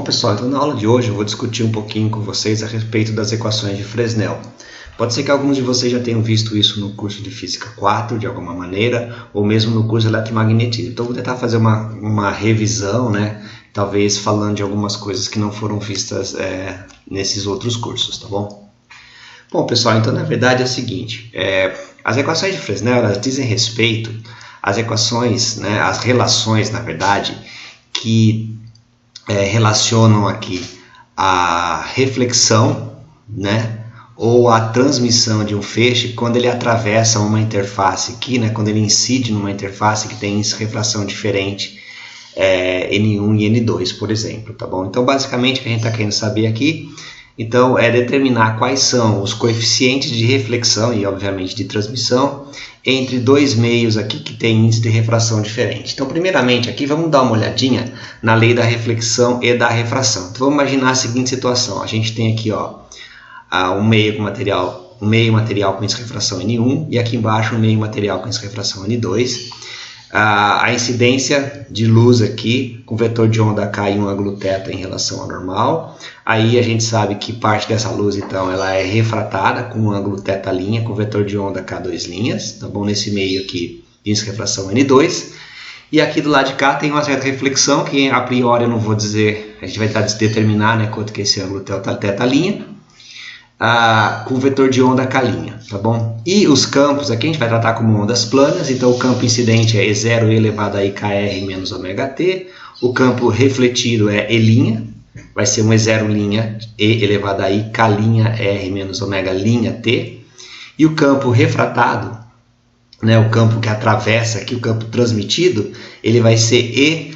pessoal, então na aula de hoje eu vou discutir um pouquinho com vocês a respeito das equações de Fresnel. Pode ser que alguns de vocês já tenham visto isso no curso de Física 4, de alguma maneira, ou mesmo no curso de Eletromagnetismo. Então eu vou tentar fazer uma revisão, né? Talvez falando de algumas coisas que não foram vistas nesses outros cursos, tá bom? Bom, pessoal, então na verdade é o seguinte, as equações de Fresnel, elas dizem respeito às equações, né, às relações, na verdade, que relacionam aqui a reflexão, né, ou a transmissão de um feixe quando ele atravessa uma interface aqui, né, quando ele incide numa interface que tem refração diferente, N1 e N2, por exemplo, tá bom? Então, basicamente, o que a gente está querendo saber aqui, então, é determinar quais são os coeficientes de reflexão e, obviamente, de transmissão entre dois meios aqui que tem índice de refração diferente. Então, primeiramente, aqui vamos dar uma olhadinha na lei da reflexão e da refração. Então, vamos imaginar a seguinte situação. A gente tem aqui, ó, um meio material com índice de refração N1 e aqui embaixo um meio material com índice de refração N2. A incidência de luz aqui com vetor de onda K em um ângulo θ em relação ao normal. Aí a gente sabe que parte dessa luz, então, ela é refratada com um ângulo θ' com vetor de onda K2', tá bom? Nesse meio aqui, índice de refração N2. E aqui do lado de cá tem uma certa reflexão, que a priori eu não vou dizer, a gente vai tentar determinar, né, quanto que é esse ângulo θ', com vetor de onda K', tá bom? E os campos aqui a gente vai tratar como ondas planas, então o campo incidente é E0 elevado a IKR menos ωt, o campo refletido é E', vai ser um E0' E elevado a IK'R menos ωt, e o campo refratado, né, o campo que atravessa aqui, o campo transmitido, ele vai ser E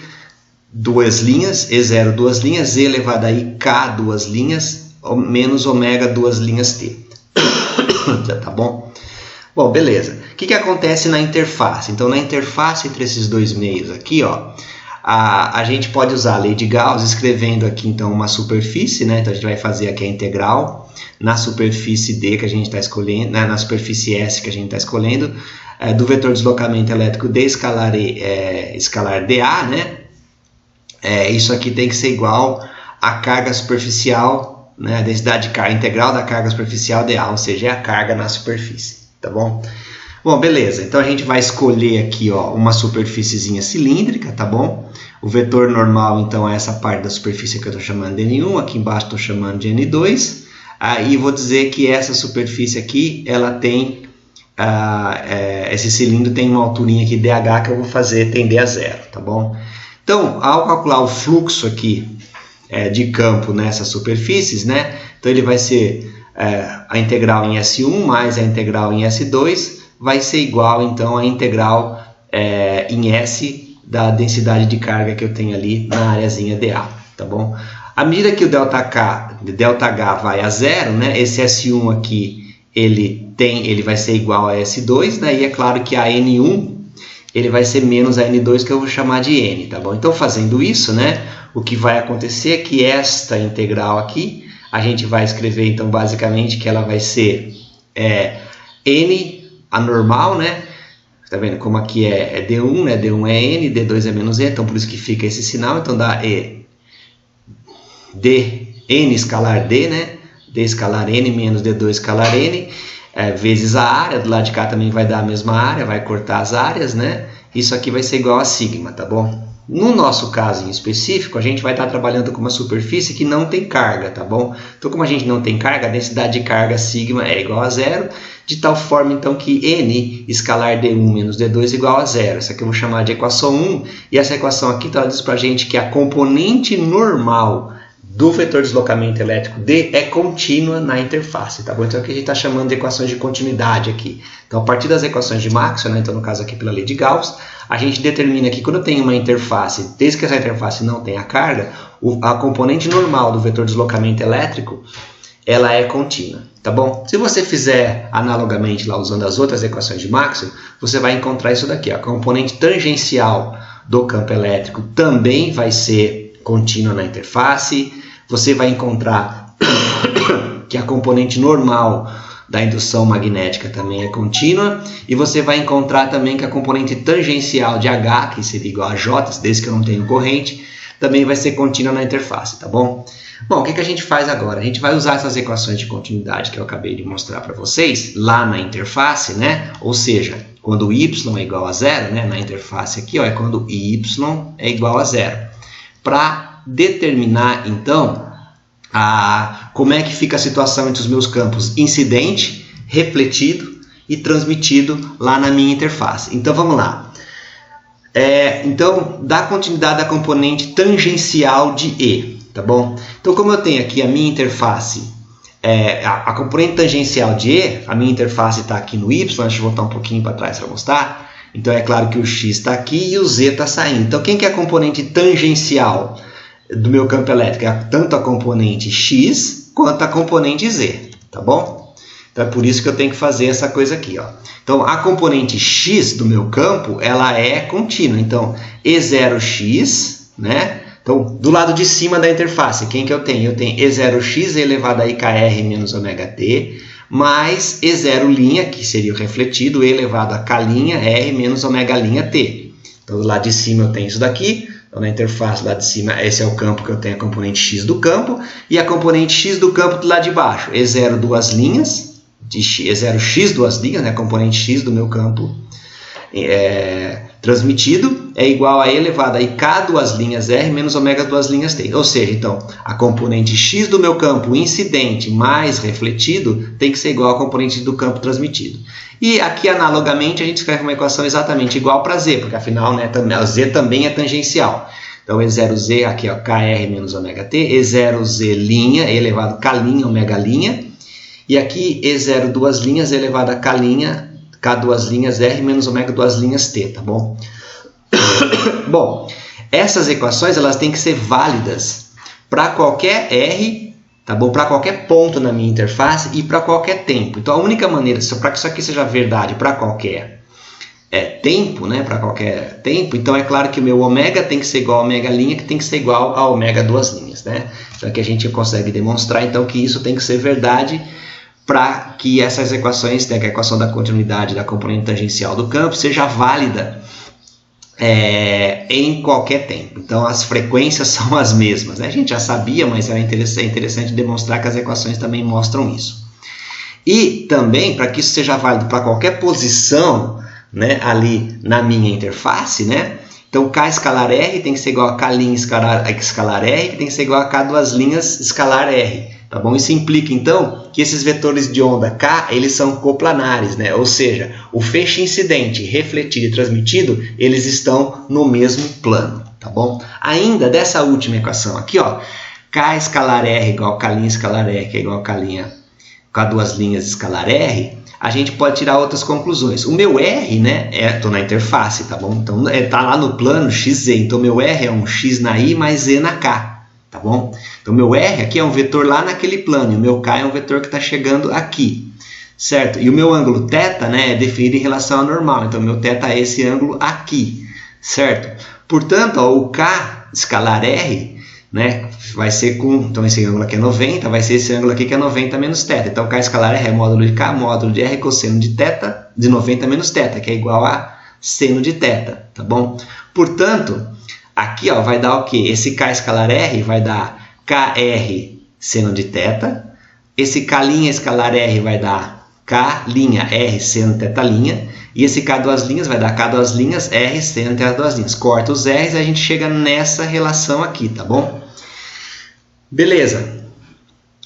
duas linhas, E0 duas linhas, E elevado a IK duas linhas, menos ômega duas linhas T. Tá bom? Bom, beleza. O que acontece na interface? Então, na interface entre esses dois meios aqui, ó, a gente pode usar a lei de Gauss escrevendo aqui, então, uma superfície, né? Então, a gente vai fazer aqui a integral na superfície D que a gente está escolhendo, na superfície S que a gente está escolhendo, do vetor de deslocamento elétrico D escalar dA, né? Isso aqui tem que ser igual à carga superficial, né, a densidade de carga integral da carga superficial dA, ou seja, é a carga na superfície, tá bom? Bom, beleza, então a gente vai escolher aqui, ó, uma superfíciezinha cilíndrica, tá bom? O vetor normal, então, é essa parte da superfície que eu estou chamando de N1, aqui embaixo estou chamando de N2, aí vou dizer que essa superfície aqui, ela tem, esse cilindro tem uma alturinha aqui dH que eu vou fazer tender a zero, tá bom? Então, ao calcular o fluxo aqui, de campo nessas superfícies, né? Então ele vai ser a integral em S1 mais a integral em S2 vai ser igual então à integral em S da densidade de carga que eu tenho ali na areazinha dA, tá bom? À medida que o ΔH vai a zero, né? Esse S1 aqui ele vai ser igual a S2, daí é claro que a N1 ele vai ser menos a N2 que eu vou chamar de N, tá bom? Então fazendo isso, né? O que vai acontecer é que esta integral aqui, a gente vai escrever então basicamente que ela vai ser N, a normal, né? Tá vendo como aqui é D1, né? D1 é N, D2 é menos E, então por isso que fica esse sinal, então dá N escalar D, né? D escalar N menos D2 escalar N, vezes a área, do lado de cá também vai dar a mesma área, vai cortar as áreas, né? Isso aqui vai ser igual a sigma, tá bom? No nosso caso em específico, a gente vai estar trabalhando com uma superfície que não tem carga, tá bom? Então, como a gente não tem carga, a densidade de carga sigma é igual a zero, de tal forma, então, que N escalar D1 menos D2 é igual a zero. Essa aqui eu vou chamar de equação 1, e essa equação aqui ela diz pra gente que a componente normal do vetor de deslocamento elétrico D é contínua na interface, tá bom? Então, aqui a gente está chamando de equações de continuidade aqui. Então, a partir das equações de Maxwell, né? Então, no caso aqui pela lei de Gauss, a gente determina que quando eu tenho uma interface, desde que essa interface não tenha carga, a componente normal do vetor de deslocamento elétrico, ela é contínua, tá bom? Se você fizer analogamente lá usando as outras equações de Maxwell, você vai encontrar isso daqui, ó. A componente tangencial do campo elétrico também vai ser contínua na interface. Você vai encontrar que a componente normal da indução magnética também é contínua, e você vai encontrar também que a componente tangencial de H, que seria igual a J, desde que eu não tenho corrente, também vai ser contínua na interface, tá bom? Bom, o que a gente faz agora? A gente vai usar essas equações de continuidade que eu acabei de mostrar para vocês lá na interface, né? Ou seja, quando y é igual a zero, né? Na interface aqui, ó, é quando y é igual a zero. Para determinar, então, como é que fica a situação entre os meus campos incidente, refletido e transmitido lá na minha interface. Então, vamos lá. Então, dá continuidade à componente tangencial de E, tá bom? Então, como eu tenho aqui a minha interface, a componente tangencial de E, a minha interface está aqui no Y, deixa eu voltar um pouquinho para trás para mostrar. Então, é claro que o X está aqui e o Z está saindo. Então, quem que é a componente tangencial do meu campo elétrico? É tanto a componente X quanto a componente Z, tá bom? Então, é por isso que eu tenho que fazer essa coisa aqui, ó. Então, a componente X do meu campo, ela é contínua. Então, E0x, né? Então, do lado de cima da interface, quem que eu tenho? Eu tenho E0x elevado a IKR menos ômega-t, mais E0', que seria o refletido, E elevado a K' R menos ômega', Então, do lado de cima eu tenho isso daqui. Então, na interface do lado de cima, esse é o campo que eu tenho, a componente X do campo. E a componente X do campo do lado de baixo, E0 duas linhas, E0x duas linhas, né, a componente X do meu campo transmitido, é igual a E elevado a IK duas linhas R menos ômega duas linhas T. Ou seja, então, a componente X do meu campo incidente mais refletido tem que ser igual à componente do campo transmitido. E aqui, analogamente, a gente escreve uma equação exatamente igual para Z, porque afinal, né, a Z também é tangencial. Então, E0Z, aqui, ó, KR menos ômega-t, E0Z', E elevado a K' ômega', e aqui E0 duas linhas elevado a K duas linhas R menos ômega duas linhas T, tá bom? Bom, essas equações elas têm que ser válidas para qualquer R, tá bom? Para qualquer ponto na minha interface e para qualquer tempo. Então a única maneira, para que isso aqui seja verdade para qualquer tempo, né? Para qualquer tempo, então é claro que o meu ômega tem que ser igual a ômega', que tem que ser igual a ômega duas linhas, né? Então aqui a gente consegue demonstrar então que isso tem que ser verdade para que essas equações, né, que a equação da continuidade da componente tangencial do campo seja válida em qualquer tempo. Então as frequências são as mesmas, né? A gente já sabia, mas é interessante demonstrar que as equações também mostram isso. E também, para que isso seja válido para qualquer posição, né, ali na minha interface, né? Então K escalar R tem que ser igual a K' escalar R, que tem que ser igual a K duas linhas escalar R. Tá bom? Isso implica, então, que esses vetores de onda K, eles são coplanares, né? Ou seja, o feixe incidente, refletido e transmitido, eles estão no mesmo plano, tá bom? Ainda dessa última equação aqui, ó, K escalar R igual a K' escalar R, que é igual a K duas linhas escalar R, a gente pode tirar outras conclusões. O meu R, né, estou na interface, tá bom? Então, tá lá no plano XZ, então meu R é um X na I mais Z na K. Tá bom? Então, meu R aqui é um vetor lá naquele plano, e o meu K é um vetor que está chegando aqui, certo? E o meu ângulo θ, né, é definido em relação ao normal, então, meu θ é esse ângulo aqui, certo? Portanto, ó, o K escalar R, né, vai ser com, então, esse ângulo aqui é 90, vai ser esse ângulo aqui que é 90 menos θ. Então, K escalar R é módulo de K, módulo de R cosseno de θ, de 90 menos θ, que é igual a seno de θ, tá bom? Portanto, aqui, ó, vai dar o quê? Esse K escalar R vai dar KR seno de θ. Esse K' escalar R vai dar K' R seno θ'. E esse K duas linhas vai dar K duas linhas R seno θ duas linhas. Corta os R's e a gente chega nessa relação aqui, tá bom? Beleza.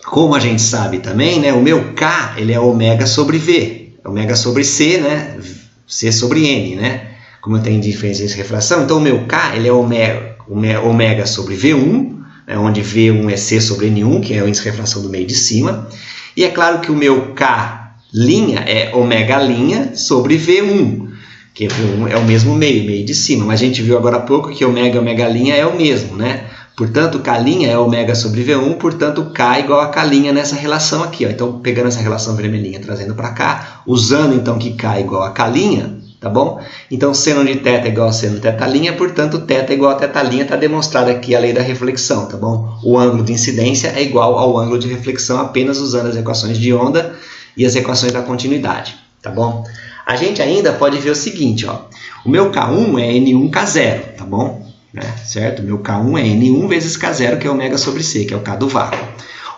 Como a gente sabe também, né, o meu K ele é ômega sobre V. Ômega sobre C, né? C sobre N, né? Como eu tenho diferença de refração, então o meu K ele é ômega sobre V1, né, onde V1 é C sobre N1, que é o índice de refração do meio de cima. E é claro que o meu K' é ômega' sobre V1, que V1 é o mesmo meio de cima. Mas a gente viu agora há pouco que ômega e ômega' é o mesmo, né? Portanto, K' é ômega sobre V1, portanto, K igual a K' nessa relação aqui. Ó. Então, pegando essa relação vermelhinha, trazendo para cá, usando então que K igual a K', tá bom? Então, seno de θ igual a seno de θ', portanto, θ igual a θ', está demonstrada aqui a lei da reflexão, tá bom? O ângulo de incidência é igual ao ângulo de reflexão apenas usando as equações de onda e as equações da continuidade, tá bom? A gente ainda pode ver o seguinte, ó, o meu K1 é N1K0, tá bom? né? Certo? Meu K1 é N1 vezes K0, que é ômega sobre C, que é o K do vácuo.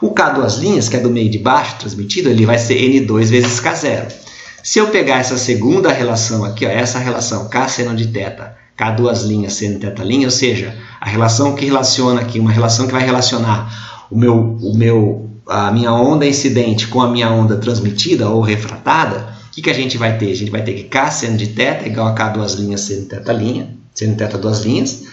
O K duas linhas, que é do meio de baixo, transmitido, ele vai ser N2 vezes K0. Se eu pegar essa segunda relação aqui, ó, essa relação K seno de θ, K duas linhas seno de θ', ou seja, a relação que relaciona aqui, uma relação que vai relacionar a minha onda incidente com a minha onda transmitida ou refratada, o que a gente vai ter? A gente vai ter que K seno de θ é igual a K duas linhas seno de θ', seno de θ duas linhas.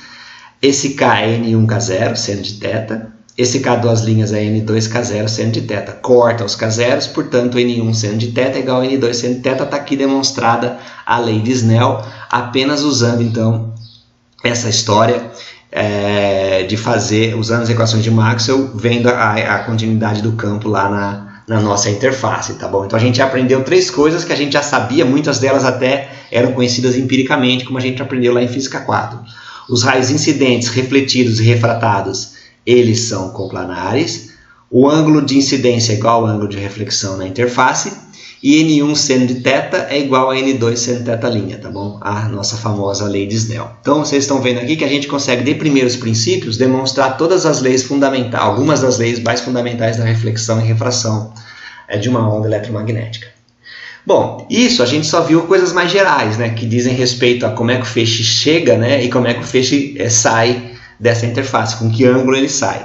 Esse K é N1K0 seno de θ. Esse K duas linhas é N2K0 seno de θ. Corta os K0s, portanto, N1 seno de θ é igual a N2 seno de θ. Está aqui demonstrada a lei de Snell, apenas usando, então, essa história de fazer, usando as equações de Maxwell, vendo a continuidade do campo lá na nossa interface, tá bom? Então, a gente aprendeu 3 coisas que a gente já sabia, muitas delas até eram conhecidas empiricamente, como a gente aprendeu lá em Física 4. Os raios incidentes, refletidos e refratados, eles são coplanares, o ângulo de incidência é igual ao ângulo de reflexão na interface, e N1 seno de θ é igual a N2 seno de θ', tá bom? A nossa famosa lei de Snell. Então, vocês estão vendo aqui que a gente consegue, de primeiros princípios, demonstrar todas as leis fundamentais, algumas das leis mais fundamentais da reflexão e refração de uma onda eletromagnética. Bom, isso a gente só viu coisas mais gerais, né, que dizem respeito a como é que o feixe chega, né, e como é que o feixe sai dessa interface, com que ângulo ele sai.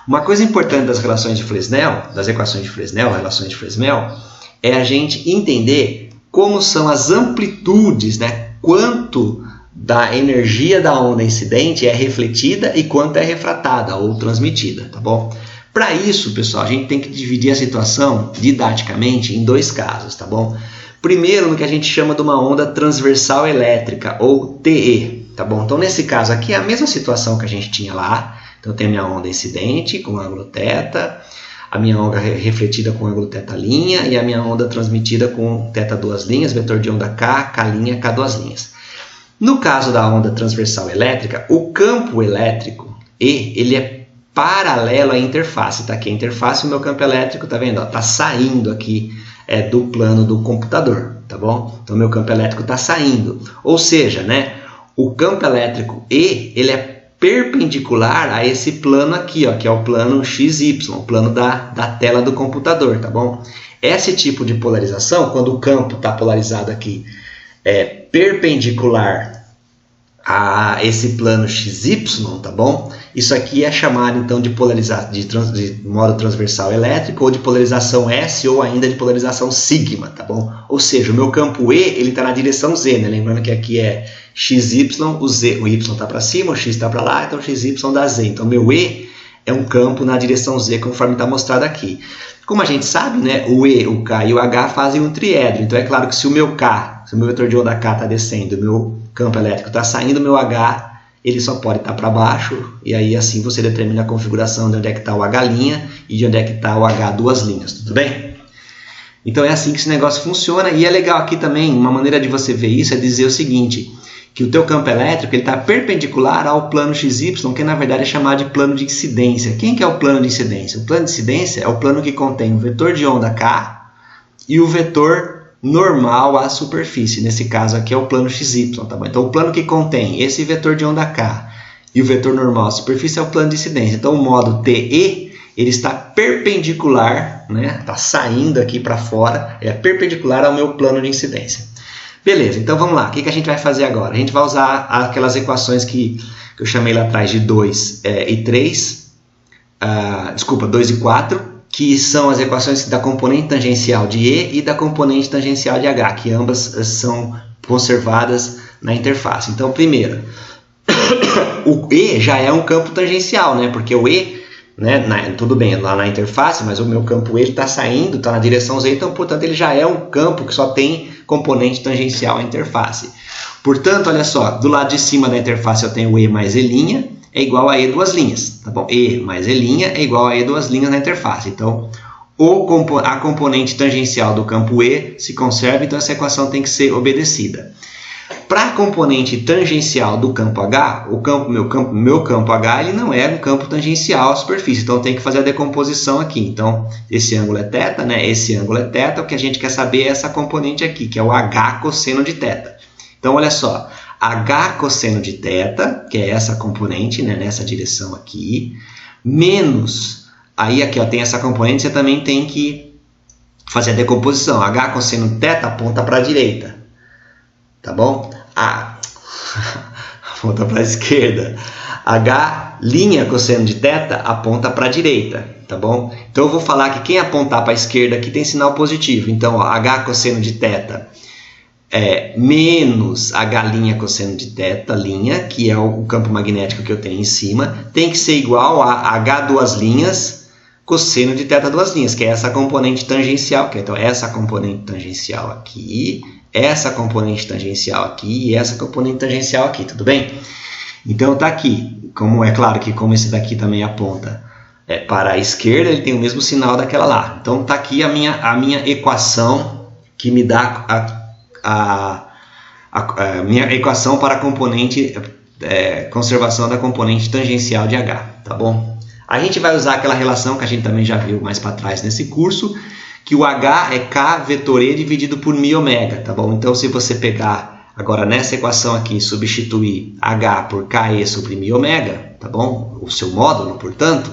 Uma coisa importante das relações de Fresnel, das equações de Fresnel, relações de Fresnel, é a gente entender como são as amplitudes, né, quanto da energia da onda incidente é refletida e quanto é refratada ou transmitida, tá bom? Para isso, pessoal, a gente tem que dividir a situação didaticamente em 2 casos, tá bom? Primeiro, no que a gente chama de uma onda transversal elétrica, ou TE, tá bom? Então, nesse caso aqui, é a mesma situação que a gente tinha lá. Então, tem a minha onda incidente com ângulo θ, a minha onda refletida com ângulo θ', e a minha onda transmitida com θ duas linhas, vetor de onda K, K', K duas linhas. No caso da onda transversal elétrica, o campo elétrico E, ele é paralelo à interface, tá aqui a interface, o meu campo elétrico, tá vendo? Tá saindo aqui do plano do computador, tá bom? Então, meu campo elétrico tá saindo. Ou seja, né, o campo elétrico E, ele é perpendicular a esse plano aqui, ó, que é o plano XY, o plano da tela do computador, tá bom? Esse tipo de polarização, quando o campo está polarizado aqui, é perpendicular a esse plano XY, tá bom? Isso aqui é chamado então de polarização de modo transversal elétrico, ou de polarização S, ou ainda de polarização sigma, tá bom? Ou seja, o meu campo E, ele está na direção Z, né? Lembrando que aqui é XY, o Y está para cima, o X está para lá, então XY dá Z. Então, meu E é um campo na direção Z, conforme está mostrado aqui. Como a gente sabe, né, o E, o K e o H fazem um triedro. Então, é claro que se o meu K, se o meu vetor de onda K está descendo, o meu campo elétrico está saindo, o meu H, ele só pode estar para baixo, e aí assim você determina a configuração de onde é que está o H' e de onde é que está o H duas linhas, tudo bem? Então é assim que esse negócio funciona, e é legal aqui também, uma maneira de você ver isso é dizer o seguinte, que o teu campo elétrico está perpendicular ao plano XY, que na verdade é chamado de plano de incidência. Quem que é o plano de incidência? O plano de incidência é o plano que contém o vetor de onda K e o vetor normal à superfície. Nesse caso aqui é o plano XY, tá bom? Então o plano que contém esse vetor de onda K e o vetor normal à superfície é o plano de incidência. Então o modo TE, ele está perpendicular, né? Está saindo aqui para fora, é perpendicular ao meu plano de incidência. Beleza, então vamos lá. O que a gente vai fazer agora? A gente vai usar aquelas equações que eu chamei lá atrás de 2 e 3, 2 e 4, que são as equações da componente tangencial de E e da componente tangencial de H, que ambas são conservadas na interface. Então, primeiro, o E já é um campo tangencial, né? Porque o E, né, tudo bem, lá na interface, mas o meu campo E está saindo, está na direção Z, então, portanto, ele já é um campo que só tem componente tangencial à interface. Portanto, olha só, do lado de cima da interface eu tenho E mais E', é igual a E duas linhas, tá bom? E mais E' é igual a E duas linhas na interface. Então, a componente tangencial do campo E se conserva, então essa equação tem que ser obedecida. Para a componente tangencial do campo H, meu campo H, ele não é um campo tangencial à superfície, então tem que fazer a decomposição aqui. Então, esse ângulo é θ, né? Esse ângulo é θ, o que a gente quer saber é essa componente aqui, que é o H cosseno de θ. Então, olha só, H cosseno de θ, que é essa componente, né, nessa direção aqui, menos, aí aqui ó, tem essa componente, você também tem que fazer a decomposição. H cosseno de θ aponta para a direita, tá bom? Aponta para a esquerda. H linha cosseno de θ aponta para a direita, tá bom? Então eu vou falar que quem apontar para a esquerda aqui tem sinal positivo. Então, ó, H cosseno de θ é menos H linha cosseno de θ linha, que é o campo magnético que eu tenho em cima, tem que ser igual a H duas linhas cosseno de θ duas linhas, que é essa componente tangencial, que é então essa componente tangencial aqui, essa componente tangencial aqui e essa componente tangencial aqui, tudo bem? Então tá aqui, como é claro que como esse daqui também aponta para a esquerda, ele tem o mesmo sinal daquela lá. Então tá aqui a minha equação que me dá a minha equação para a componente conservação da componente tangencial de H, tá bom? A gente vai usar aquela relação que a gente também já viu mais para trás nesse curso, que o H é K vetor E dividido por μ ômega, tá bom? Então se você pegar agora nessa equação aqui, substituir H por KE sobre μ ômega, tá bom? O seu módulo, portanto,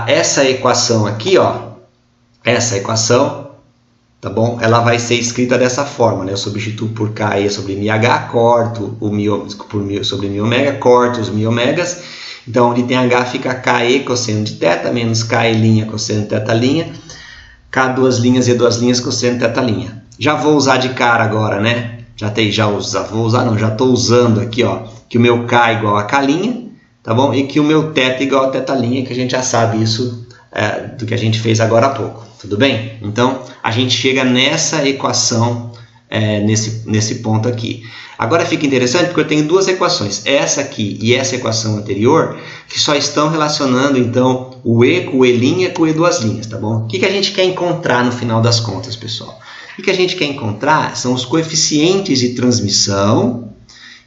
essa equação aqui, ó, essa equação, tá bom? Ela vai ser escrita dessa forma, né? Eu substituo por KE sobre μH, corto o sobre μ ômega, corto os μ ômegas. Então, onde tem H fica KE cosseno de θ menos KE' cosseno de θ', K duas linhas e duas linhas cosseno de θ'. Já vou usar de cara agora, né? Já estou usando aqui, ó, que o meu K é igual a K', tá bom? E que o meu θ é igual a θ', que a gente já sabe isso do que a gente fez agora há pouco, tudo bem? Então, a gente chega nessa equação, nesse ponto aqui. Agora fica interessante porque eu tenho duas equações, essa aqui e essa equação anterior, que só estão relacionando então o E com o E' com o E duas linhas, tá bom? O que a gente quer encontrar no final das contas, pessoal? O que a gente quer encontrar são os coeficientes de transmissão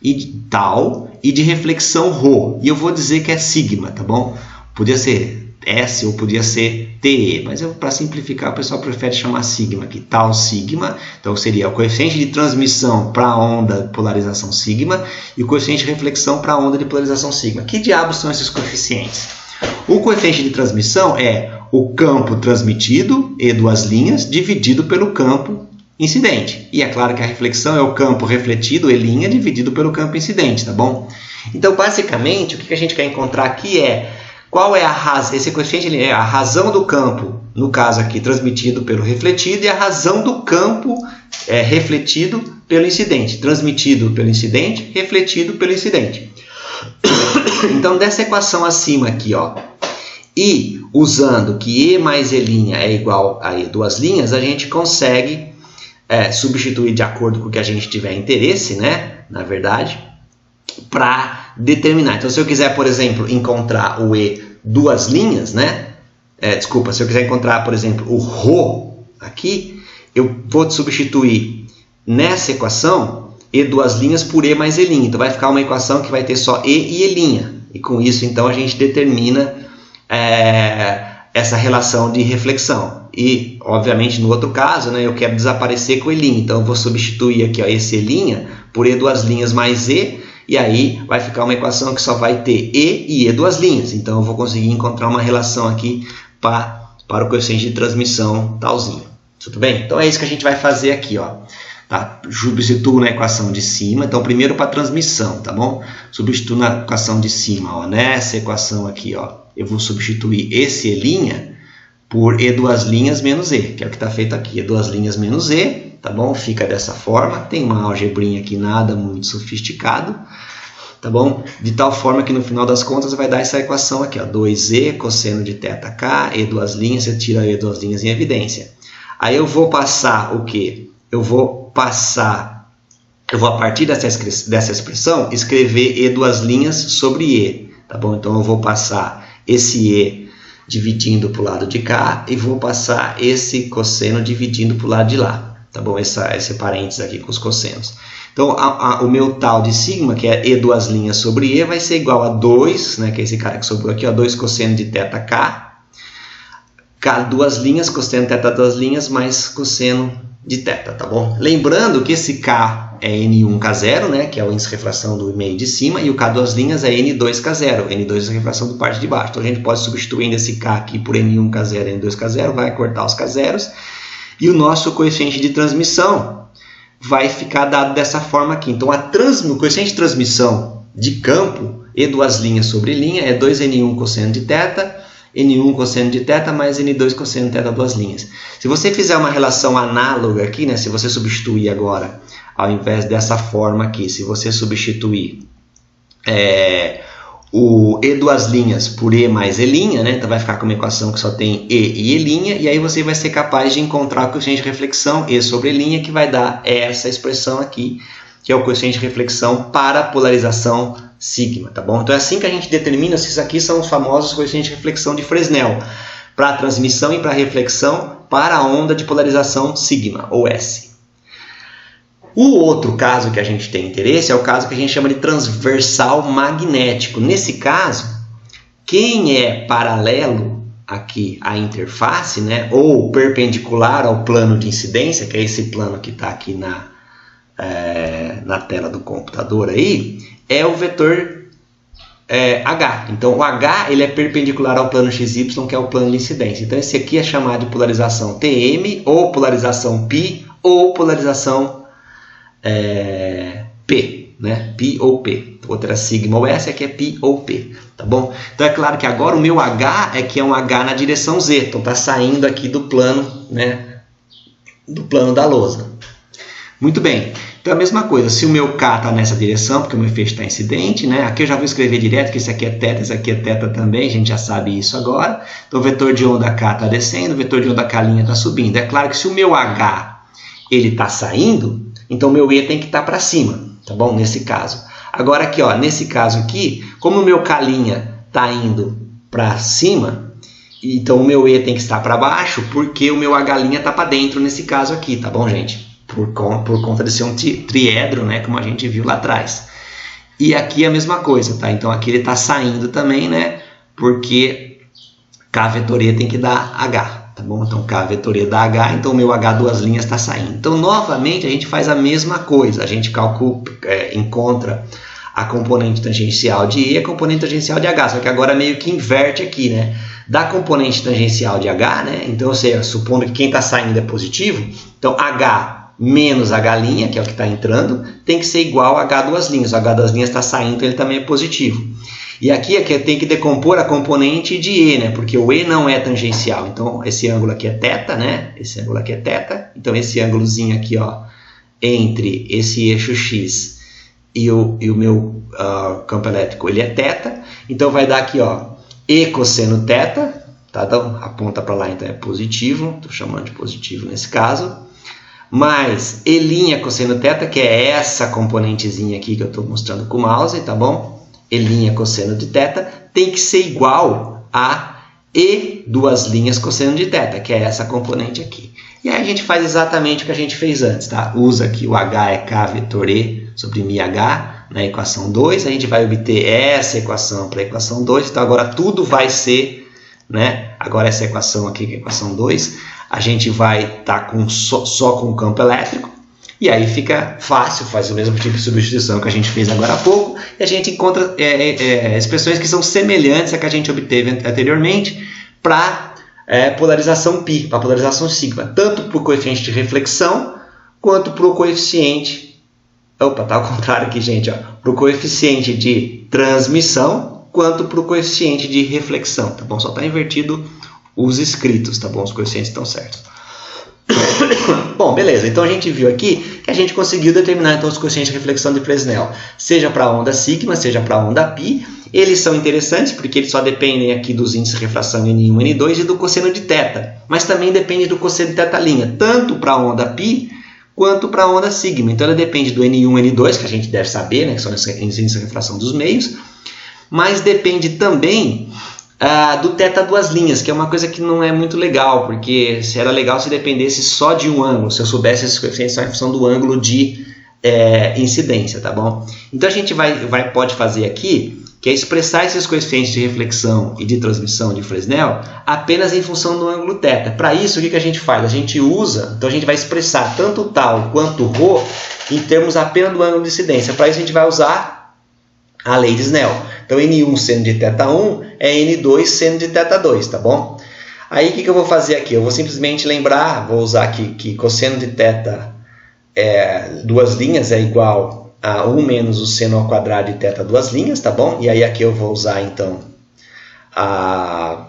e de tal e de reflexão ρ. E eu vou dizer que é sigma, tá bom? Podia ser S ou podia ser TE, mas para simplificar o pessoal prefere chamar sigma aqui, tal sigma. Então seria o coeficiente de transmissão para a onda de polarização sigma e o coeficiente de reflexão para a onda de polarização sigma. Que diabos são esses coeficientes? O coeficiente de transmissão é o campo transmitido, E duas linhas, dividido pelo campo incidente. E é claro que a reflexão é o campo refletido, E', dividido pelo campo incidente, tá bom? Então, basicamente, o que a gente quer encontrar aqui é qual é a razão, esse coeficiente é a razão do campo, no caso aqui, transmitido pelo refletido, e a razão do campo refletido pelo incidente. Transmitido pelo incidente, refletido pelo incidente. Então, dessa equação acima aqui, ó, e usando que E mais E' é igual a E duas linhas, a gente consegue substituir de acordo com o que a gente tiver interesse, né, na verdade, para determinar. Então, se eu quiser, por exemplo, encontrar o E duas linhas, né, se eu quiser encontrar, por exemplo, o ρ aqui, eu vou substituir nessa equação E duas linhas por E mais E'. Então, vai ficar uma equação que vai ter só E e E'. E com isso, então, a gente determina essa relação de reflexão. E, obviamente, no outro caso, né, eu quero desaparecer com E'. Então, eu vou substituir aqui, ó, esse E' por E duas linhas mais E. E aí vai ficar uma equação que só vai ter E duas linhas. Então eu vou conseguir encontrar uma relação aqui para o coeficiente de transmissão talzinho. Tudo bem? Então é isso que a gente vai fazer aqui, ó. Tá? Substituo na equação de cima. Então primeiro para transmissão, tá bom? Substituo na equação de cima, ó. Nessa equação aqui, ó, eu vou substituir esse E' por E duas linhas menos E, que é o que está feito aqui. E duas linhas menos E, tá bom? Fica dessa forma. Tem uma algebrinha aqui, nada muito sofisticado, tá bom? De tal forma que no final das contas vai dar essa equação aqui, ó, 2E cosseno de θk, E duas linhas, você tira E duas linhas em evidência. Aí eu vou passar o quê? Eu vou a partir dessa expressão, escrever E duas linhas sobre E, tá bom? Então eu vou passar esse E dividindo para o lado de cá e vou passar esse cosseno dividindo para o lado de lá, tá bom? Esse parênteses aqui com os cossenos. Então, o meu tal de sigma, que é E duas linhas sobre E, vai ser igual a 2, né, que é esse cara que sobrou aqui, ó, 2 cosseno de θk, K duas linhas, cosseno de θ duas linhas, mais cosseno de θ, tá bom? Lembrando que esse K é N1K0, né, que é o índice de refração do meio de cima, e o K duas linhas é N2K0, N2 é a refração do parte de baixo. Então a gente pode substituir esse K aqui por N1K0 e N2K0, vai cortar os K0s, e o nosso coeficiente de transmissão vai ficar dado dessa forma aqui. Então o coeficiente de transmissão de campo e duas linhas sobre linha é 2N1 cosseno de θ, N1 cosseno de θ mais N2 cosseno de θ duas linhas. Se você fizer uma relação análoga aqui, né, se você substituir agora, ao invés dessa forma aqui, se você substituir o E duas linhas por E mais E', né, então vai ficar com uma equação que só tem E e E', e aí você vai ser capaz de encontrar o coeficiente de reflexão E sobre E', que vai dar essa expressão aqui, que é o coeficiente de reflexão para a polarização sigma, tá bom? Então é assim que a gente determina se isso aqui são os famosos coeficientes de reflexão de Fresnel, para a transmissão e para a reflexão para a onda de polarização sigma, ou S. O outro caso que a gente tem interesse é o caso que a gente chama de transversal magnético. Nesse caso, quem é paralelo aqui à interface, né, ou perpendicular ao plano de incidência, que é esse plano que está aqui na tela do computador aí, é o vetor H. Então o H ele é perpendicular ao plano XY, que é o plano de incidência. Então esse aqui é chamado de polarização TM, ou polarização π, ou polarização P, né? Π ou P. Outra é sigma ou S, aqui é π ou P, tá bom? Então é claro que agora o meu H é que é um H na direção Z, então está saindo aqui do plano, né? Do plano da lousa. Muito bem. Então a mesma coisa, se o meu K está nessa direção, porque o meu feixe está incidente, né? Aqui eu já vou escrever direto que esse aqui é θ, esse aqui é θ também, a gente já sabe isso agora. Então o vetor de onda K está descendo, o vetor de onda K' está subindo. É claro que se o meu H ele está saindo, então o meu E tem que estar para cima, tá bom? Nesse caso. Agora aqui, ó, nesse caso aqui, como o meu K' está indo para cima, então o meu E tem que estar para baixo, porque o meu H' está para dentro nesse caso aqui, tá bom, gente? Por conta de ser um triedro, né, como a gente viu lá atrás. E aqui é a mesma coisa, tá? Então aqui ele está saindo também, né, porque K vetor E tem que dar H, tá bom? Então K vetor E dá H, então o meu H duas linhas está saindo. Então novamente a gente faz a mesma coisa, a gente calcula, encontra a componente tangencial de E e a componente tangencial de H, só que agora meio que inverte aqui, né? Da componente tangencial de H, né? Então, ou seja, supondo que quem está saindo é positivo, então H menos H', que é o que está entrando, tem que ser igual a H duas linhas. O H duas linhas está saindo, então ele também é positivo. E aqui tem que decompor a componente de E, né? Porque o E não é tangencial. Então, esse ângulo aqui é θ, né? Esse ângulo aqui é θ. Então, esse ângulozinho aqui, ó, entre esse eixo X e o meu campo elétrico, ele é θ. Então, vai dar aqui, ó, E cosseno θ. Tá? Então, aponta para lá, então é positivo. Estou chamando de positivo nesse caso. Mais E' cosseno θ, que é essa componentezinha aqui que eu estou mostrando com o mouse, tá bom? E' cosseno de θ tem que ser igual a E duas linhas cosseno de θ, que é essa componente aqui. E aí a gente faz exatamente o que a gente fez antes, tá? Usa aqui o H é K vetor E sobre μH na equação 2, a gente vai obter essa equação para a equação 2, então agora tudo vai ser, né? Agora essa equação aqui, que é a equação 2, a gente vai estar só com o campo elétrico, e aí fica fácil, faz o mesmo tipo de substituição que a gente fez agora há pouco, e a gente encontra expressões que são semelhantes à que a gente obteve anteriormente para polarização π, para polarização sigma, tanto para o coeficiente de reflexão, quanto para o coeficiente, tá ao contrário aqui, gente, para o coeficiente de transmissão, quanto para o coeficiente de reflexão, tá bom? Só está invertido os escritos, tá bom? Os coeficientes estão certos. Bom, beleza. Então a gente viu aqui que a gente conseguiu determinar então os coeficientes de reflexão de Fresnel, seja para a onda sigma, seja para a onda π. Eles são interessantes porque eles só dependem aqui dos índices de refração N1 e N2 e do cosseno de θ, mas também depende do cosseno de θ', tanto para a onda π quanto para a onda sigma. Então ela depende do N1 e N2, que a gente deve saber, né, que são os índices de refração dos meios, mas depende também do θ duas linhas, que é uma coisa que não é muito legal, porque era legal se dependesse só de um ângulo, se eu soubesse esses coeficientes são em função do ângulo de incidência, tá bom? Então a gente pode fazer aqui que é expressar esses coeficientes de reflexão e de transmissão de Fresnel apenas em função do ângulo θ. Para isso, o que a gente faz? A gente usa, então a gente vai expressar tanto o tal quanto o ρ em termos apenas do ângulo de incidência. Para isso a gente vai usar a lei de Snell. Então N1 seno de θ1 é N2 seno de θ2, tá bom? Aí o que eu vou fazer aqui? Eu vou simplesmente lembrar, vou usar aqui que cosseno de θ duas linhas é igual a 1 menos o seno ao quadrado de θ duas linhas, tá bom? E aí aqui eu vou usar então a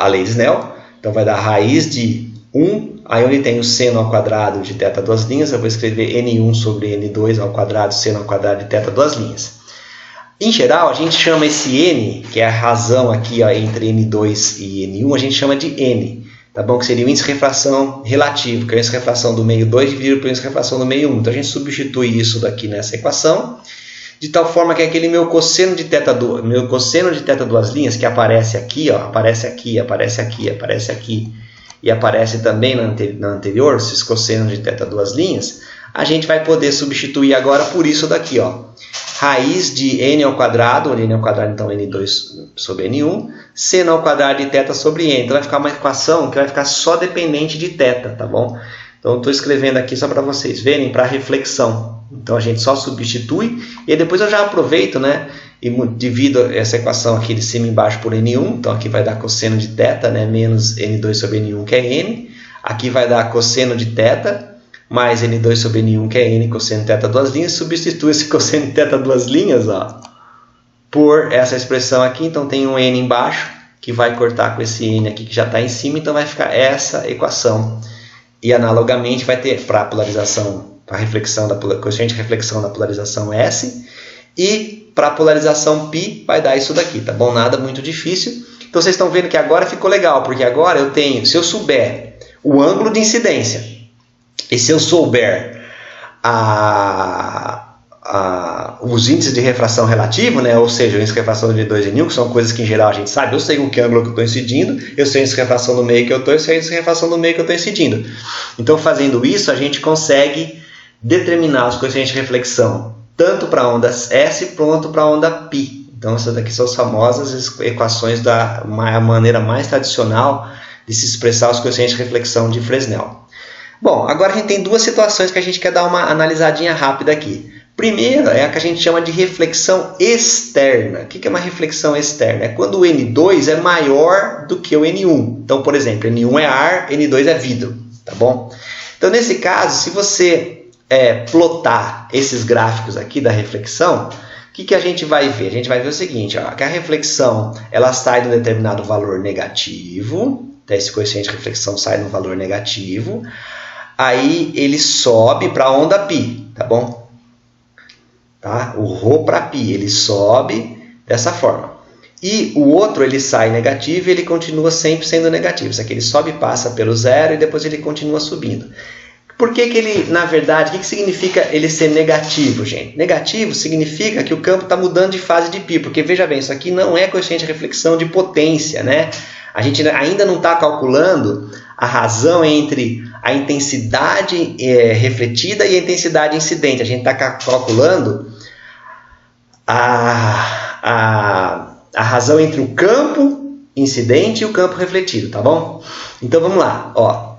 lei de Snell. Então vai dar raiz de 1, aí onde tem o seno ao quadrado de θ duas linhas, eu vou escrever N1 sobre N2 ao quadrado, seno ao quadrado de θ duas linhas. Em geral, a gente chama esse N, que é a razão aqui ó, entre N2 e N1, a gente chama de N, tá bom? Que seria o índice de refração relativo, que é o índice de refração do meio 2 dividido pelo índice de refração do meio 1. Então a gente substitui isso daqui nessa equação, de tal forma que aquele meu cosseno de θ duas linhas, que aparece aqui, ó, aparece aqui, aparece aqui, aparece aqui, e aparece também na anterior, esses cossenos de θ duas linhas, a gente vai poder substituir agora por isso daqui, ó. Raiz de n ao quadrado, onde n ao quadrado então n2 sobre n1, seno ao quadrado de θ sobre n. Então vai ficar uma equação que vai ficar só dependente de θ, tá bom? Então eu estou escrevendo aqui só para vocês verem, para reflexão. Então a gente só substitui e depois eu já aproveito, né? E divido essa equação aqui de cima e embaixo por n1. Então aqui vai dar cosseno de θ, né? Menos n2 sobre n1, que é n. Aqui vai dar cosseno de θ mais N2 sobre N1, que é N, cosseno de θ duas linhas, substitui esse cosseno de θ duas linhas ó, por essa expressão aqui, então tem um N embaixo, que vai cortar com esse N aqui que já está em cima, então vai ficar essa equação. E analogamente vai ter para a polarização, para a reflexão da coeficiente de reflexão da polarização S, e para a polarização π vai dar isso daqui, tá bom? Nada muito difícil. Então vocês estão vendo que agora ficou legal, porque agora eu tenho, se eu souber o ângulo de incidência, e se eu souber os índices de refração relativo, né? Ou seja, o índice de refração de N2 e N1, que são coisas que em geral a gente sabe, eu sei com que ângulo que eu estou incidindo, eu sei o índice de refração do meio que eu estou, eu sei o índice de refração do meio que eu estou incidindo. Então, fazendo isso, a gente consegue determinar os coeficientes de reflexão tanto para a onda S quanto para a onda π. Então, essas daqui são as famosas equações da maneira mais tradicional de se expressar os coeficientes de reflexão de Fresnel. Bom, agora a gente tem duas situações que a gente quer dar uma analisadinha rápida aqui. Primeira é a que a gente chama de reflexão externa. O que é uma reflexão externa? É quando o N2 é maior do que o N1. Então, por exemplo, N1 é ar, N2 é vidro, tá bom? Então, nesse caso, se você plotar esses gráficos aqui da reflexão, o que a gente vai ver? A gente vai ver o seguinte, ó, que a reflexão ela sai de um determinado valor negativo, então esse coeficiente de reflexão sai de um valor negativo, aí ele sobe para a onda π, tá bom? Tá? O ρ para π, ele sobe dessa forma. E o outro, ele sai negativo e ele continua sempre sendo negativo. Isso aqui ele sobe e passa pelo zero e depois ele continua subindo. Por que ele, na verdade, o que significa ele ser negativo, gente? Negativo significa que o campo está mudando de fase de π, porque veja bem, isso aqui não é coeficiente de reflexão de potência, né? A gente ainda não está calculando a razão entre a intensidade refletida e a intensidade incidente. A gente está calculando a razão entre o campo incidente e o campo refletido, tá bom? Então vamos lá, ó.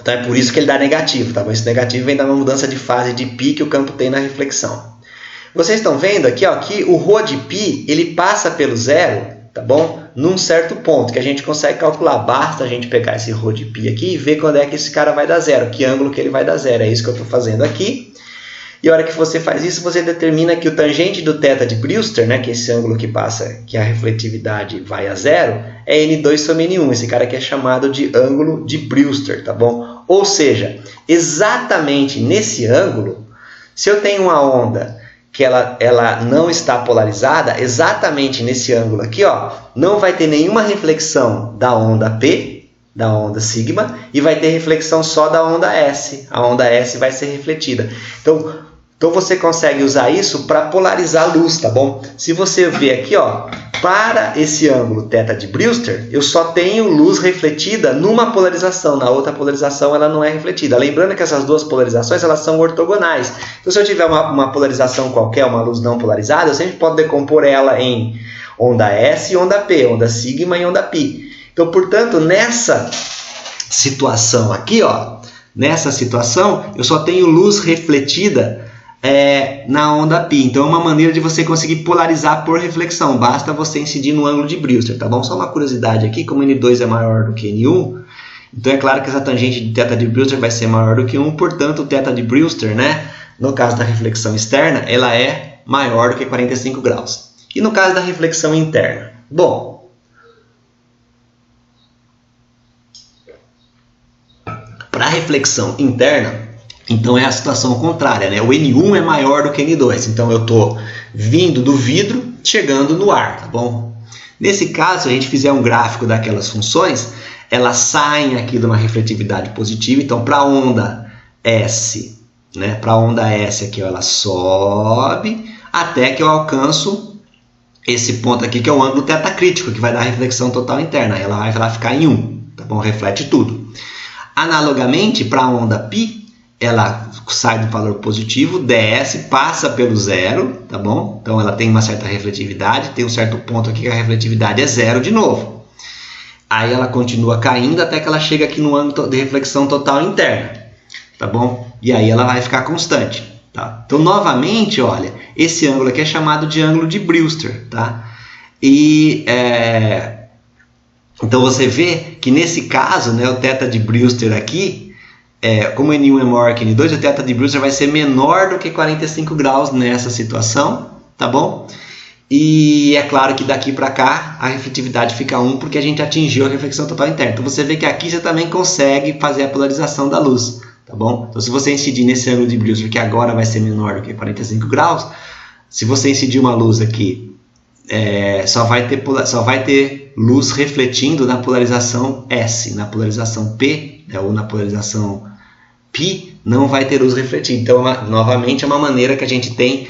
Então é por isso que ele dá negativo, tá bom? Esse negativo vem da mudança de fase de π que o campo tem na reflexão. Vocês estão vendo aqui, ó, que o ρ de π ele passa pelo zero, tá bom? Num certo ponto que a gente consegue calcular. Basta a gente pegar esse ρ de π aqui e ver quando é que esse cara vai dar zero, que ângulo que ele vai dar zero. É isso que eu estou fazendo aqui. E a hora que você faz isso, você determina que o tangente do θ de Brewster, né, que é esse ângulo que passa, que a refletividade vai a zero, é N2 sobre N1. Esse cara aqui é chamado de ângulo de Brewster, tá bom? Ou seja, exatamente nesse ângulo, se eu tenho uma onda que ela não está polarizada, exatamente nesse ângulo aqui, ó, não vai ter nenhuma reflexão da onda P, da onda sigma, e vai ter reflexão só da onda S. A onda S vai ser refletida. Então você consegue usar isso para polarizar a luz, tá bom? Se você ver aqui, ó, para esse ângulo θ de Brewster, eu só tenho luz refletida numa polarização, na outra polarização ela não é refletida. Lembrando que essas duas polarizações elas são ortogonais. Então, se eu tiver uma polarização qualquer, uma luz não polarizada, eu sempre posso decompor ela em onda S e onda P, onda sigma e onda π. Então, portanto, nessa situação aqui, ó, nessa situação, eu só tenho luz refletida na onda π. Então, é uma maneira de você conseguir polarizar por reflexão. Basta você incidir no ângulo de Brewster, tá bom? Só uma curiosidade aqui, como N2 é maior do que N1, então é claro que essa tangente de θ de Brewster vai ser maior do que 1, portanto, o θ de Brewster, né, no caso da reflexão externa, ela é maior do que 45 graus. E no caso da reflexão interna? Bom, para a reflexão interna, então é a situação contrária, né? O N1 é maior do que N2, então eu estou vindo do vidro, chegando no ar, tá bom? Nesse caso, se a gente fizer um gráfico daquelas funções, elas saem aqui de uma refletividade positiva, então para a onda S, né? Para a onda S aqui, ó, ela sobe até que eu alcanço esse ponto aqui, que é o ângulo θ crítico, que vai dar a reflexão total interna, ela vai ficar em 1, tá bom? Reflete tudo. Analogamente, para a onda π, ela sai do valor positivo, ds, passa pelo zero, tá bom? Então ela tem uma certa refletividade, tem um certo ponto aqui que a refletividade é zero de novo. Aí ela continua caindo até que ela chega aqui no ângulo de reflexão total interna, tá bom? E aí ela vai ficar constante, tá? Então, novamente, olha, esse ângulo aqui é chamado de ângulo de Brewster, tá? E então você vê que nesse caso, né, o θ de Brewster aqui, como N1 é maior que N2, o θ de Brewster vai ser menor do que 45 graus nessa situação, tá bom? E é claro que daqui para cá a refletividade fica 1 porque a gente atingiu a reflexão total interna. Então você vê que aqui você também consegue fazer a polarização da luz, tá bom? Então se você incidir nesse ângulo de Brewster, que agora vai ser menor do que 45 graus, se você incidir uma luz aqui, só vai ter luz refletindo na polarização S, na polarização P, ou na polarização π, não vai ter luz refletida. Então, novamente, é uma maneira que a gente tem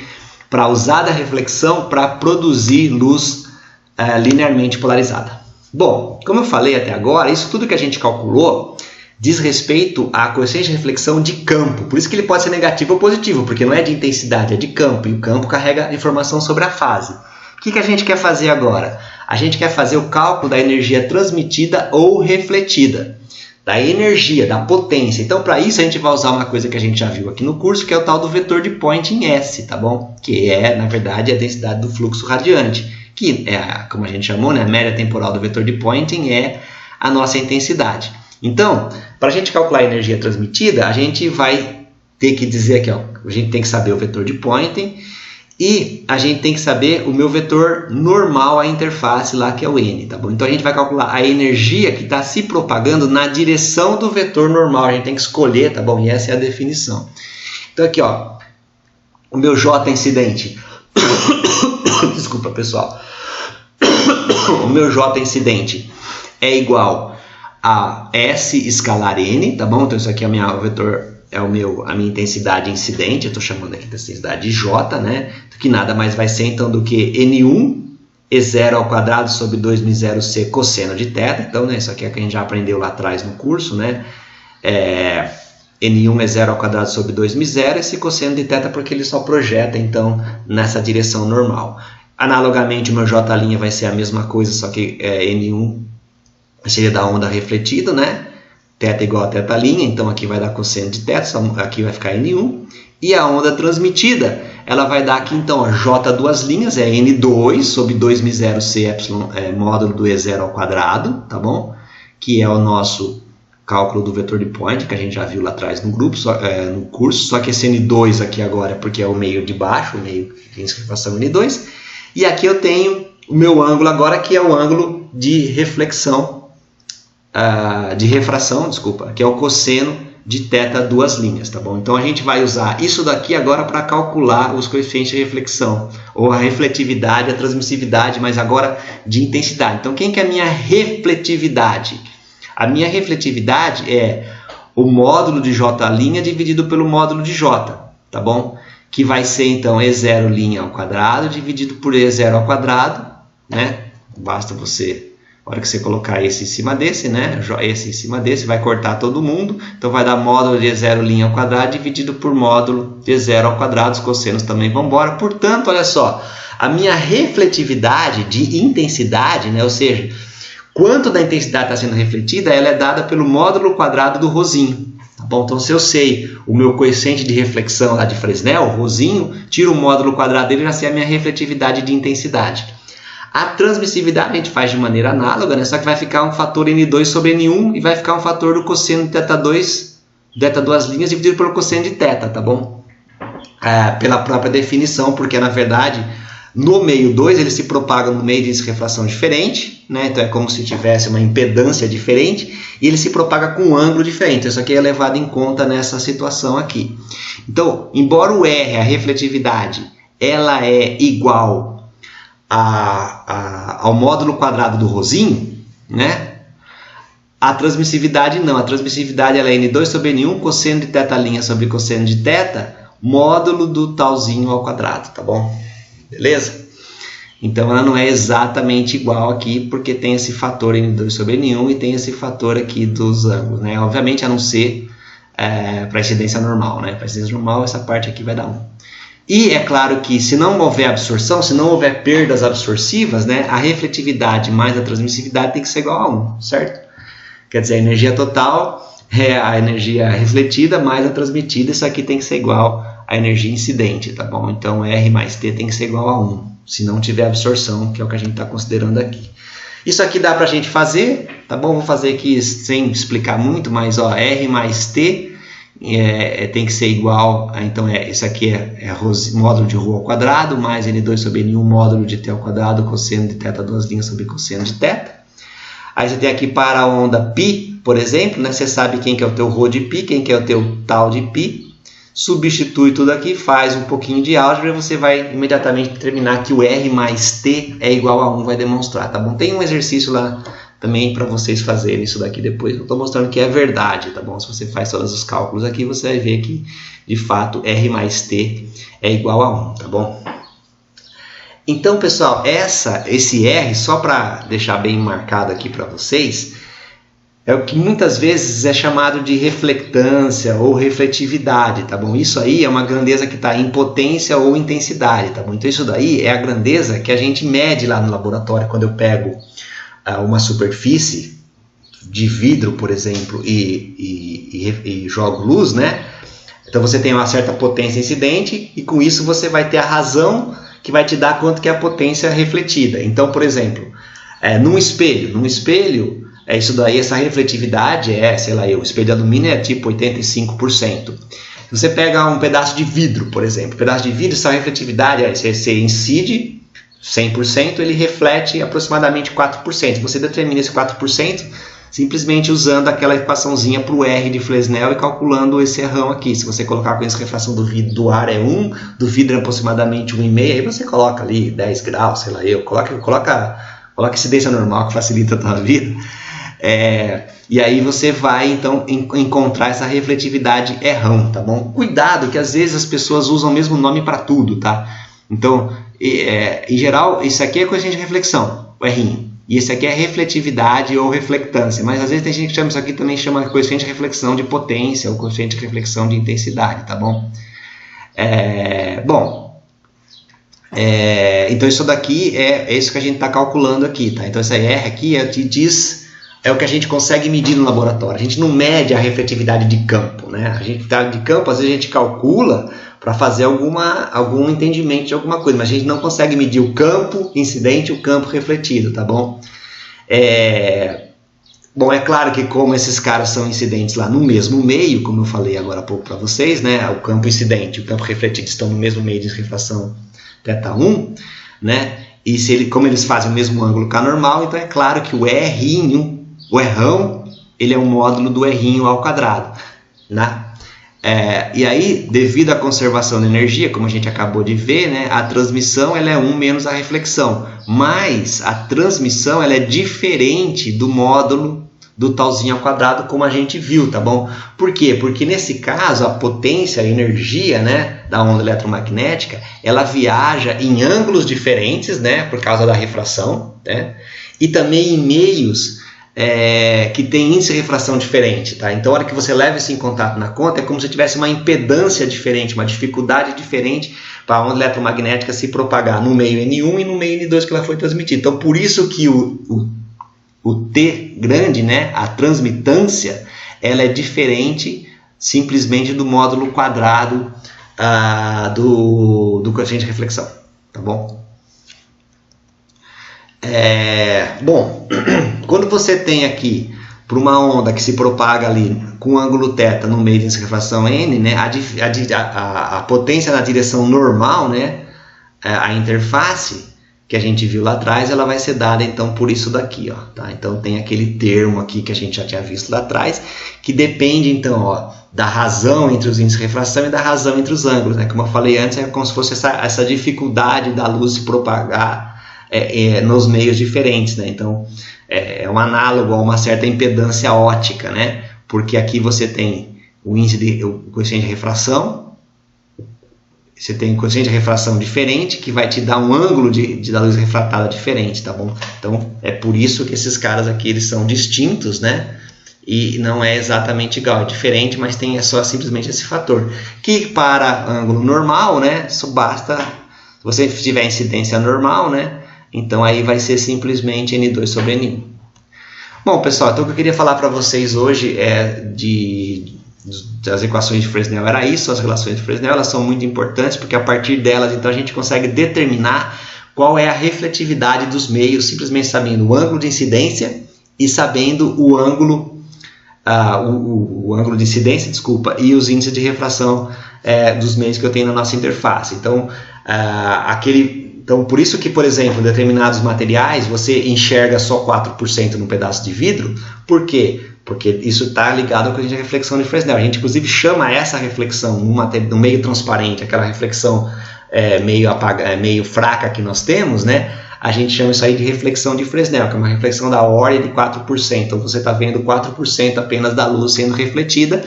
para usar da reflexão para produzir luz linearmente polarizada. Bom, como eu falei até agora, isso tudo que a gente calculou diz respeito à coeficiente de reflexão de campo. Por isso que ele pode ser negativo ou positivo, porque não é de intensidade, é de campo, e o campo carrega informação sobre a fase. O que a gente quer fazer agora? A gente quer fazer o cálculo da energia transmitida ou refletida, da energia, da potência. Então, para isso, a gente vai usar uma coisa que a gente já viu aqui no curso, que é o tal do vetor de Poynting S, tá bom? Que é, na verdade, a densidade do fluxo radiante, que é, como a gente chamou, né, a média temporal do vetor de Poynting é a nossa intensidade. Então, para a gente calcular a energia transmitida, a gente vai ter que dizer aqui, ó, a gente tem que saber o vetor de Poynting, e a gente tem que saber o meu vetor normal à interface lá, que é o n, tá bom? Então a gente vai calcular a energia que está se propagando na direção do vetor normal. A gente tem que escolher, tá bom? E essa é a definição. Então aqui, ó, o meu J incidente. Desculpa, pessoal. O meu J incidente é igual a S escalar n, tá bom? Então isso aqui é o vetor, a minha intensidade incidente, eu estou chamando aqui de intensidade de J, né? Que nada mais vai ser então do que N1 E0 ao quadrado sobre 2μ0c cosseno de θ. Então, né, isso aqui é o que a gente já aprendeu lá atrás no curso, né? N1 E0 ao quadrado sobre 2μ0, esse cosseno de θ porque ele só projeta então nessa direção normal. Analogamente, o meu J' vai ser a mesma coisa, só que N1 seria da onda refletida, né? θ igual a θ', então aqui vai dar cosseno de θ, aqui vai ficar N1. E a onda transmitida, ela vai dar aqui então a J duas linhas, é N2 sobre 2μ0c módulo do E0 ao quadrado, tá bom? Que é o nosso cálculo do vetor de Poynting, que a gente já viu lá atrás no grupo, no curso, só que esse N2 aqui agora é porque é o meio de baixo, o meio de inscrição N2. E aqui eu tenho o meu ângulo agora, que é o ângulo de reflexão, de refração, desculpa, que é o cosseno de θ duas linhas, tá bom? Então a gente vai usar isso daqui agora para calcular os coeficientes de reflexão, ou a refletividade, a transmissividade, mas agora de intensidade. Então quem que é a minha refletividade? A minha refletividade é o módulo de J' dividido pelo módulo de J, tá bom? Que vai ser então E0' ao quadrado dividido por E0 ao quadrado, né? Basta você, a hora que você colocar esse em cima desse, né? Esse em cima desse, vai cortar todo mundo. Então vai dar módulo de E0' ao quadrado dividido por módulo de E0 ao quadrado. Os cossenos também vão embora. Portanto, olha só, a minha refletividade de intensidade, né? Ou seja, quanto da intensidade está sendo refletida, ela é dada pelo módulo quadrado do ρzinho. Tá bom? Então, se eu sei o meu coeficiente de reflexão lá de Fresnel, o ρzinho, tiro o módulo quadrado dele e já sei a minha refletividade de intensidade. A transmissividade a gente faz de maneira análoga, né? Só que vai ficar um fator N2 sobre N1 e vai ficar um fator do cosseno de θ2, θ duas linhas, dividido pelo cosseno de θ, tá bom? Pela própria definição, porque na verdade no meio 2 ele se propaga no meio de refração diferente, né? Então é como se tivesse uma impedância diferente e ele se propaga com um ângulo diferente. Isso aqui é levado em conta nessa situação aqui. Então, embora o R, a refletividade, ela é igual ao módulo quadrado do ρzinho, né? A transmissividade não. A transmissividade ela é N2 sobre N1, cosseno de θ' sobre cosseno de θ, módulo do talzinho ao quadrado, tá bom? Beleza? Então ela não é exatamente igual aqui, porque tem esse fator N2 sobre N1 e tem esse fator aqui dos ângulos, né? Obviamente a não ser para incidência normal, né? Para incidência normal essa parte aqui vai dar 1. E é claro que se não houver absorção, se não houver perdas absorcivas, né, a refletividade mais a transmissividade tem que ser igual a 1, certo? Quer dizer, a energia total é a energia refletida mais a transmitida, isso aqui tem que ser igual à energia incidente, tá bom? Então R mais T tem que ser igual a 1, se não tiver absorção, que é o que a gente está considerando aqui. Isso aqui dá para a gente fazer, tá bom? Vou fazer aqui sem explicar muito, mas ó, R mais T tem que ser igual, então esse aqui é módulo de ρ ao quadrado, mais N2 sobre N1 módulo de T ao quadrado, cosseno de θ duas linhas sobre cosseno de θ. Aí você tem aqui para a onda π, por exemplo, né? Você sabe quem que é o teu ρ de π, quem que é o teu tal de π, substitui tudo aqui, faz um pouquinho de álgebra e você vai imediatamente determinar que o R mais T é igual a 1, vai demonstrar, tá bom? Tem um exercício lá também para vocês fazerem isso daqui depois, eu estou mostrando que é verdade, tá bom? Se você faz todos os cálculos aqui, você vai ver que, de fato, R mais T é igual a 1, tá bom? Então, pessoal, esse R, só para deixar bem marcado aqui para vocês, é o que muitas vezes é chamado de reflectância ou refletividade, tá bom? Isso aí é uma grandeza que está em potência ou intensidade, tá bom? Então, isso daí é a grandeza que a gente mede lá no laboratório quando eu pego uma superfície de vidro, por exemplo, e jogo luz, né? Então você tem uma certa potência incidente e com isso você vai ter a razão que vai te dar quanto que é a potência refletida. Então, por exemplo, num espelho, isso daí, essa refletividade sei lá, o espelho de alumínio é tipo 85%. Você pega um pedaço de vidro, por exemplo, pedaço de vidro, essa refletividade, você incide 100%, ele reflete aproximadamente 4%. Você determina esse 4% simplesmente usando aquela equaçãozinha para o R de Fresnel e calculando esse errão aqui. Se você colocar com essa refração do ar é 1, do vidro é aproximadamente 1,5, aí você coloca ali 10 graus, sei lá, coloca incidência normal que facilita a tua vida. E aí você vai então encontrar essa refletividade errão, tá bom? Cuidado que às vezes as pessoas usam o mesmo nome para tudo, tá? Então, em geral, isso aqui é coeficiente de reflexão, o R. E esse aqui é refletividade ou reflectância. Mas às vezes tem gente que chama isso aqui também chama coeficiente de reflexão de potência ou coeficiente de reflexão de intensidade, tá bom? Então isso daqui é isso que a gente está calculando aqui, tá? Então essa R aqui é o que a gente consegue medir no laboratório. A gente não mede a refletividade de campo, né? A gente de campo, às vezes a gente calcula para fazer algum entendimento de alguma coisa, mas a gente não consegue medir o campo incidente e o campo refletido, tá bom? Bom, é claro que como esses caras são incidentes lá no mesmo meio, como eu falei agora há pouco para vocês, né? O campo incidente e o campo refletido estão no mesmo meio de refração θ1, né? E como eles fazem o mesmo ângulo que a normal, então é claro que o Rão, ele é um módulo do R ao quadrado, né? E aí, devido à conservação de energia, como a gente acabou de ver, né, a transmissão ela é 1 menos a reflexão, mas a transmissão ela é diferente do módulo do talzinho ao quadrado, como a gente viu, tá bom? Por quê? Porque nesse caso a potência, a energia, né, da onda eletromagnética, ela viaja em ângulos diferentes, né, por causa da refração, né, e também em meios que tem índice de refração diferente, tá? Então, a hora que você leva isso em contato na conta, é como se tivesse uma impedância diferente, uma dificuldade diferente para a onda eletromagnética se propagar no meio N1 e no meio N2 que ela foi transmitida. Então, por isso que o T grande, né, a transmitância, ela é diferente simplesmente do módulo quadrado do coeficiente de reflexão, tá bom? Bom, quando você tem aqui para uma onda que se propaga ali com ângulo θ no meio de refração n, né, a potência na direção normal, né, a interface que a gente viu lá atrás, ela vai ser dada então por isso daqui, ó, tá? Então tem aquele termo aqui que a gente já tinha visto lá atrás, que depende então, ó, da razão entre os índices de refração e da razão entre os ângulos, né? Como eu falei antes, é como se fosse essa dificuldade da luz se propagar nos meios diferentes, né? Então é um análogo a uma certa impedância óptica, né? Porque aqui você tem o coeficiente de refração, você tem um coeficiente de refração diferente que vai te dar um ângulo da luz refratada diferente, tá bom? Então é por isso que esses caras aqui eles são distintos, né? E não é exatamente igual, é diferente, mas tem só simplesmente esse fator. Que para ângulo normal, né? Só basta, se você tiver incidência normal, né? Então aí vai ser simplesmente N2 sobre N1. Bom, pessoal, então o que eu queria falar para vocês hoje das equações de Fresnel era isso. As relações de Fresnel, elas são muito importantes porque a partir delas então a gente consegue determinar qual é a refletividade dos meios, simplesmente sabendo o ângulo de incidência e sabendo o ângulo de incidência, desculpa, e os índices de refração dos meios que eu tenho na nossa interface. Então, Então, por isso que, por exemplo, determinados materiais você enxerga só 4% num pedaço de vidro. Por quê? Porque isso está ligado com a reflexão de Fresnel. A gente, inclusive, chama essa reflexão no meio transparente, aquela reflexão meio fraca que nós temos, né? A gente chama isso aí de reflexão de Fresnel, que é uma reflexão da ordem de 4%. Então, você está vendo 4% apenas da luz sendo refletida.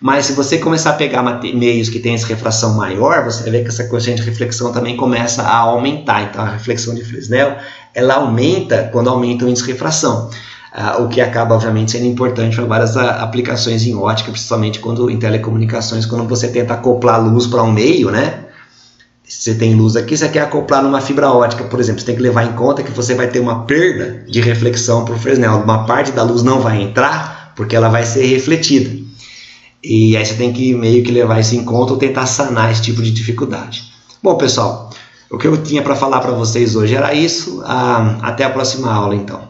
Mas se você começar a pegar meios que têm essa refração maior, você vai ver que essa coeficiente de reflexão também começa a aumentar. Então a reflexão de Fresnel, ela aumenta quando aumenta o índice de refração. O que acaba, obviamente, sendo importante para várias aplicações em ótica, principalmente em telecomunicações, quando você tenta acoplar luz para um meio, né? Se você tem luz aqui, você quer acoplar numa fibra ótica, por exemplo, você tem que levar em conta que você vai ter uma perda de reflexão para o Fresnel. Uma parte da luz não vai entrar porque ela vai ser refletida. E aí você tem que meio que levar isso em conta ou tentar sanar esse tipo de dificuldade. Bom, pessoal, o que eu tinha para falar para vocês hoje era isso. Até a próxima aula, então.